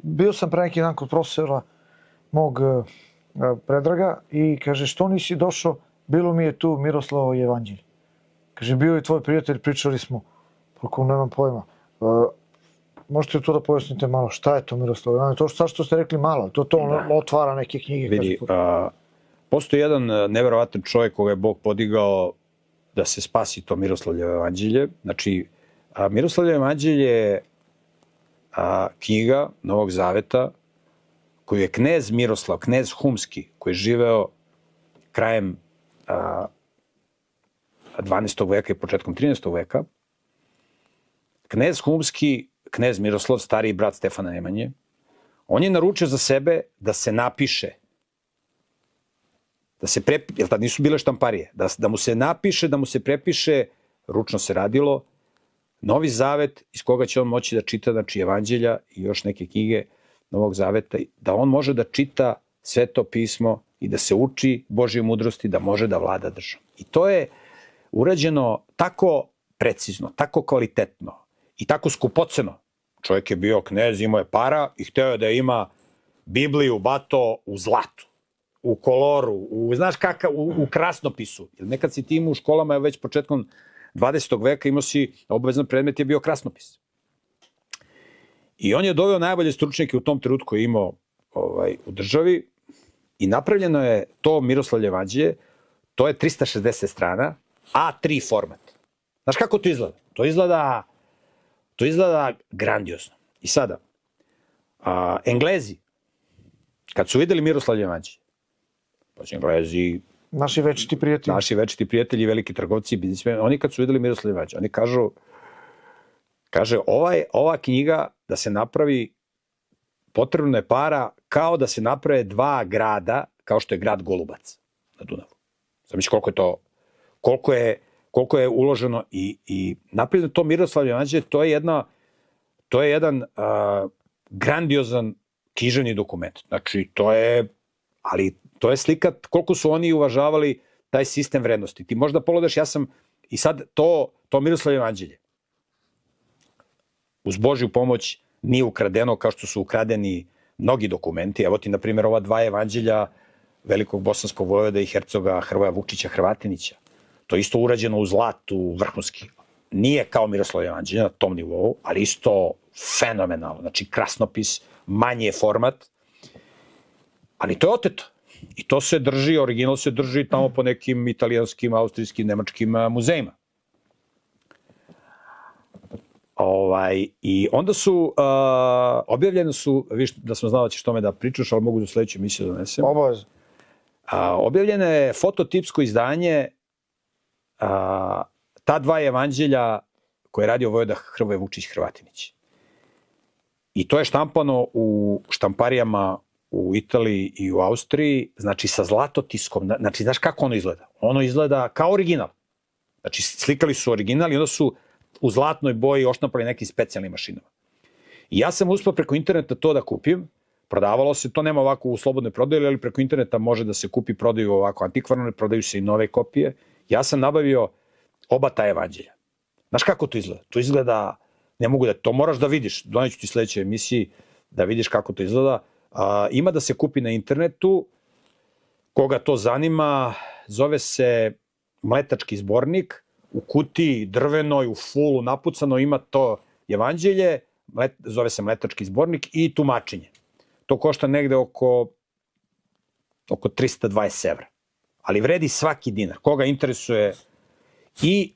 bio sam pre neki dan kod profesora mog Predraga i kaže, što nisi došao, bilo mi je tu Miroslavo Jevanđelje. Kaže, bio je tvoj prijatelj, pričali smo, koliko nemam pojma. Možete to da pojasnite malo, šta je to Miroslavo Jevanđelje? To što ste rekli malo, to otvara neke knjige. Vidi, postoji jedan neverovatan čovjek koga je Bog podigao da se spasi to Miroslavljevo Jevanđelje. Znači, Miroslavljevo Jevanđelje je knjiga Novog Zaveta koju je knez Miroslav, knez Humski, koji je živeo krajem 12. veka i početkom 13. veka. Knez Humski, knez Miroslav, stariji brat Stefana Nemanje, on je naručio za sebe da se napiše, jer tad nisu bile štamparije, da mu se napiše, da mu se prepiše, ručno se radilo, Novi Zavet iz koga će on moći da čita, znači Evanđelja i još neke knjige Novog Zaveta, da on može da čita Sveto pismo i da se uči Božje mudrosti, da može da vlada državom. I to je urađeno tako precizno, tako kvalitetno i tako skupoceno. Čovjek je bio knez, imao je para i hteo je da ima Bibliju, bato, u zlatu, u koloru, znaš kakav, u krasnopisu. Jer nekad si ti imao u školama, već početkom 20. veka imao si, obavezan predmet je bio krasnopis. I on je doveo najbolje stručnjake u tom trenutku je imao u državi i napravljeno je to Miroslavljevo Jevanđelje, to je 360 strana, A3 format. Znaš kako to izgleda? To izgleda grandiozno. I sada, Englezi, kad su videli Miroslavljevo Jevanđelje, pa su Englezi, naši večiti prijatelji, veliki trgovci, biznismeni, oni kad su videli Miroslavljevo Jevanđelje, oni kaže, ova knjiga da se napravi, potrebno je para kao da se naprave dva grada, kao što je grad Golubac na Dunavu. Zamisli koliko je uloženo i napravljeno to Miroslavljevo Jevanđelje, to je jedan grandiozan književni dokument. Znači, to je slika koliko su oni uvažavali taj sistem vrednosti. Ti možda pogledaš, ja sam, i sad to Miroslavljevo Jevanđelje, uz Božju pomoć nije ukradeno kao što su ukradeni mnogi dokumenti. Evo ti, na primjer, ova dva evanđelja velikog bosanskog vojvoda i hercoga Hrvoja Vukčića Hrvatinića. To je isto urađeno u zlatu, vrhunski. Nije kao Miroslavljevo Jevanđelje na tom nivou, ali isto fenomenalno. Znači, krasnopis, manji je format, ali to je oteto. I to se drži, original se drži tamo po nekim italijanskim, austrijskim, nemačkim muzejima. I onda su, objavljene su, viš da sam znao da ćeš tome da pričaš, ali mogu do sledeće emisije da donesem. Obavezno. Objavljeno je fototipsko izdanje ta dva evanđelja koje je radio vojvoda Hrvoje Vukčić Hrvatinić. I to je štampano u štamparijama u Italiji i u Austriji, znači sa zlatotiskom, znači znaš kako ono izgleda? Ono izgleda kao original. Znači slikali su original i onda su u zlatnoj boji oštampali nekim specijalnim mašinama. I ja sam uspio preko interneta to da kupim, prodavalo se, to nema ovako u slobodnoj prodaji, ali preko interneta može da se kupi, prodaju ovako antikvarno, prodaju se i nove kopije. Ja sam nabavio oba ta evanđelja. Znaš kako to izgleda? To izgleda, ne mogu da, to moraš da vidiš, doneću ti sledećoj emisiji da vidiš kako to izgleda. Ima da se kupi na internetu, koga to zanima, zove se Mletački zbornik, u kutiji drvenoj, u fulu napucano, ima to evanđelje, zove se Mletački zbornik i tumačenje. To košta negde oko 320 evra. Ali vredi svaki dinar. Koga interesuje. I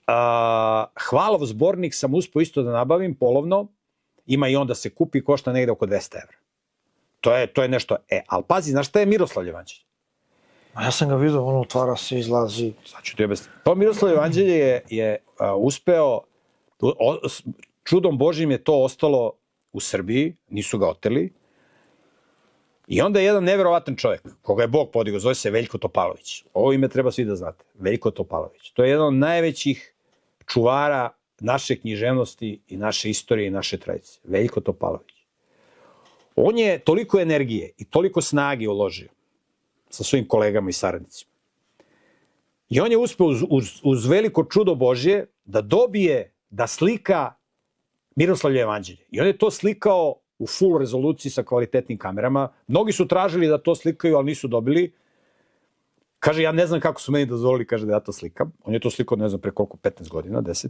Hvalov zbornik sam uspio isto da nabavim polovno. Ima i onda se kupi, košta negde oko 200 evra. To je nešto. Ali pazi, znaš šta je Miroslavljevo Jevanđelje? Ja sam ga vidio, ono otvara se, izlazi. Sad ću ti objasniti. To Miroslavljevo Jevanđelje je uspeo, čudom Božjim je to ostalo u Srbiji, nisu ga oteli. I onda je jedan neverovatan čovjek, koga je Bog podigao, zove se Veljko Topalović. Ovo ime treba svi da znate. Veljko Topalović. To je jedan od najvećih čuvara naše književnosti i naše istorije i naše tradicije. Veljko Topalović. On je toliko energije i toliko snage uložio sa svojim kolegama i saradnicima. I on je uspeo uz veliko čudo Božje da dobije, da slika Miroslavljevo Jevanđelje. I on je to slikao u full rezoluciji sa kvalitetnim kamerama. Mnogi su tražili da to slikaju, ali nisu dobili. Kaže, ja ne znam kako su meni dozvolili, kaže da ja to slikam. On je to slikao, ne znam pre koliko, 15 godina, 10.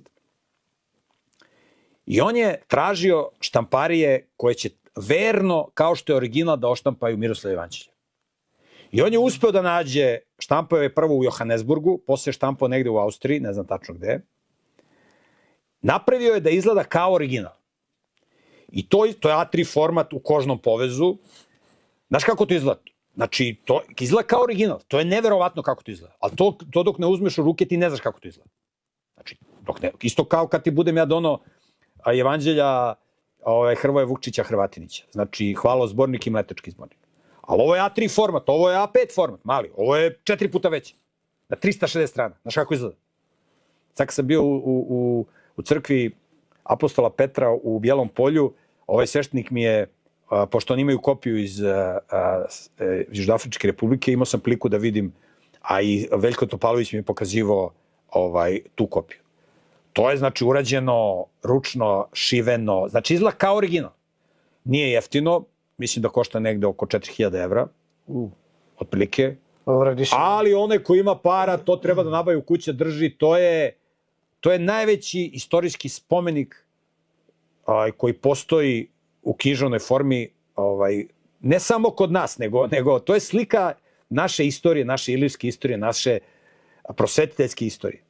I on je tražio štamparije koje će verno, kao što je original, da oštampaju Miroslava Jevanđelja. I on je uspeo da nađe, štampao je prvo u Johannesburgu, posle je štampao negde u Austriji, ne znam tačno gde. Napravio je da izgleda kao original. I to je A3 format u kožnom povezu. Znaš kako to izgleda? Znači, to izgleda kao original. To je neverovatno kako to izgleda. Ali to dok ne uzmeš u ruke, ti ne znaš kako to izgleda. Znači, isto kao kad ti budem ja dono Jevanđelja Hrvoje Vukčića Hrvatinića. Znači, hvalozbornik i mletečki zbornik. Ali ovo je A3 format, ovo je A5 format, mali. Ovo je 4 puta veći. Na 360 strana. Znaš kako izgleda? Sad kad sam bio u crkvi apostola Petra u Bijelom polju, ovaj sveštenik mi je, pošto oni imaju kopiju iz Južnoafričke republike, imao sam priliku da vidim, a i Veljko Topalović mi je pokazivao tu kopiju. To je, znači, urađeno, ručno, šiveno, znači izgleda kao original. Nije jeftino, mislim da košta negde oko 4000 evra, otprilike. Ali onaj ko ima para, to treba da nabavi u kući, drži, to je najveći istorijski spomenik koji postoji u književnoj formi, ne samo kod nas, nego to je slika naše istorije, naše ilirske istorije, naše prosvetiteljske istorije.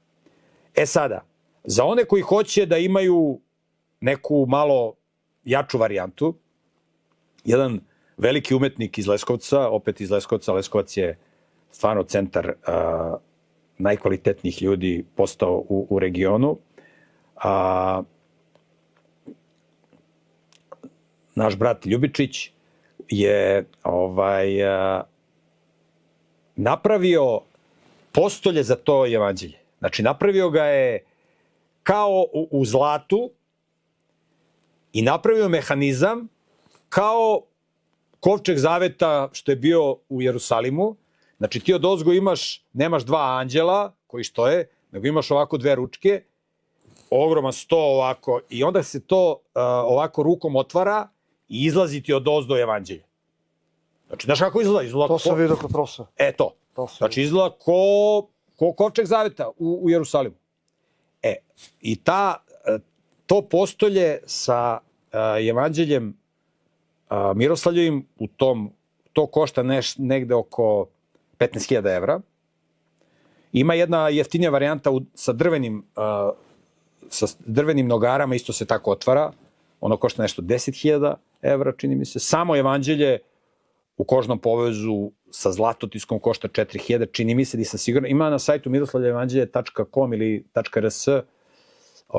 E sada, za one koji hoće da imaju neku malo jaču varijantu, jedan veliki umetnik iz Leskovca, opet iz Leskovca, Leskovac je stvarno centar najkvalitetnijih ljudi postao u regionu. Naš brat Ljubičić je napravio postolje za to jevanđelje. Znači, napravio ga je kao u zlatu i napravio mehanizam kao kovčeg zaveta što je bio u Jerusalimu. Znači, ti od ozgo nemaš dva anđela koji stoje, nego imaš ovako dve ručke, ogroman sto ovako, i onda se to ovako rukom otvara i izlazi ti od ozdo evanđelje. Znači, znaš kako izgleda? To sam vidio kod profesora. To. Znači, izgleda ko kovčeg zaveta u Jerusalimu. I to postolje sa evanđeljem Miroslavljevim, to košta negde oko 15.000 evra. Ima jedna jeftinija varijanta sa drvenim nogarama, isto se tako otvara. Ono košta nešto 10.000 evra, čini mi se. Samo evanđelje u kožnom povezu sa zlatotiskom košta 4.000, čini mi se, nisam siguran. Ima na sajtu miroslavljevanđelje.com ili .rs,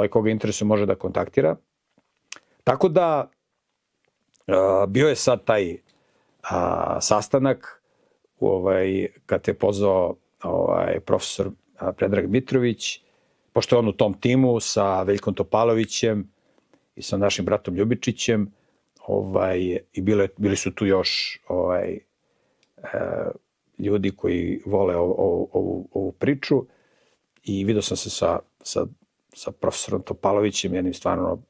koga interesuje može da kontaktira. Tako da, bio je sad taj sastanak kad je pozvao profesor Predrag Mitrović, pošto je on u tom timu sa Veljkom Topalovićem i sa našim bratom Ljubičićem, i bili su tu još ljudi koji vole ovu priču, i vidio sam se sa profesorom Topalovićem, jednim stvarno,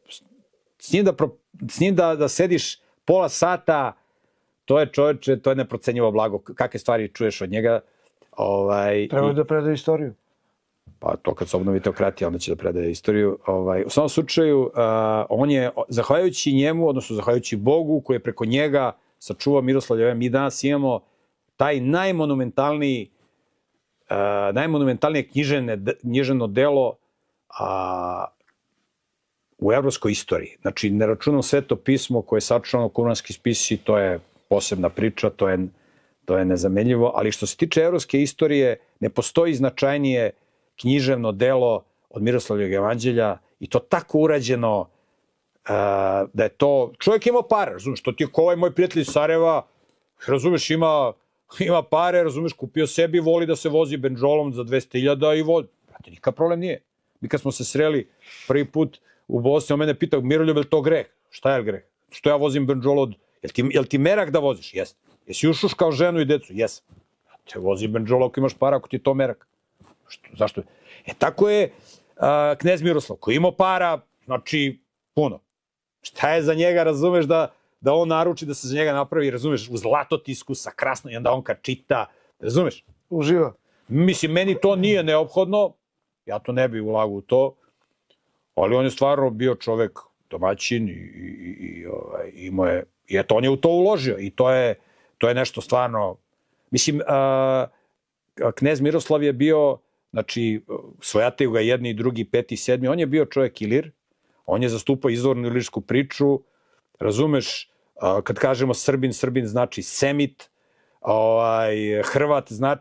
s njim da sediš pola sata, to je, čoveče, to je neprocenjivo blago, kakve stvari čuješ od njega. Treba da predaje istoriju. Pa to kad se obnovi teokratija, onda će da predaje istoriju. U samom slučaju, on je, zahvaljujući njemu, odnosno zahvaljujući Bogu, koji je preko njega sačuvao Miroslavlje, mi danas imamo taj najmonumentalnije književno delo u evropskoj istoriji. Znači, ne računam Sveto pismo koje je sačuvano, kuranski spisi, to je posebna priča, to je nezamenljivo, ali što se tiče evropske istorije, ne postoji značajnije književno delo od Miroslavljevog evanđelja, i to tako urađeno da je to... Čovjek ima pare, razumiješ, to ti je ko ovaj moj prijatelj iz Sarajeva, razumiješ, ima pare, razumiješ, kupio sebi, voli da se vozi benđolom za 200.000 i voli. Brate, nikakav problem nije. Mi kad smo se sreli prvi put u Bosni, on mene pitao, Miroljub, je li to greh? Šta je greh? Što ja vozim benđolo od... Jel ti merak da voziš? Jesi. Jesi ušuš kao ženu i decu? Jesam. Te vozi benđolo ako imaš para, ako ti je to merak. Zašto? Tako je knez Miroslav, koji imao para, znači, puno. Šta je za njega, razumeš, da da on naruči da se za njega napravi, razumeš, u zlatotisku sa krasno, i onda on kad čita, razumeš? Uživa. Mislim, meni to nije neophodno, ja to ne bih ulagao u to, ali on je stvarno bio čovek domaćin i imao je, i eto, on je u to uložio i to je nešto stvarno, mislim, knez Miroslav je bio, znači, svojataju ga jedni i drugi, peti i sedmi, on je bio čovek Ilir, on je zastupao izvornu ilirsku priču, razumeš, kad kažemo Srbin, Srbin znači Semit, Hrvat znači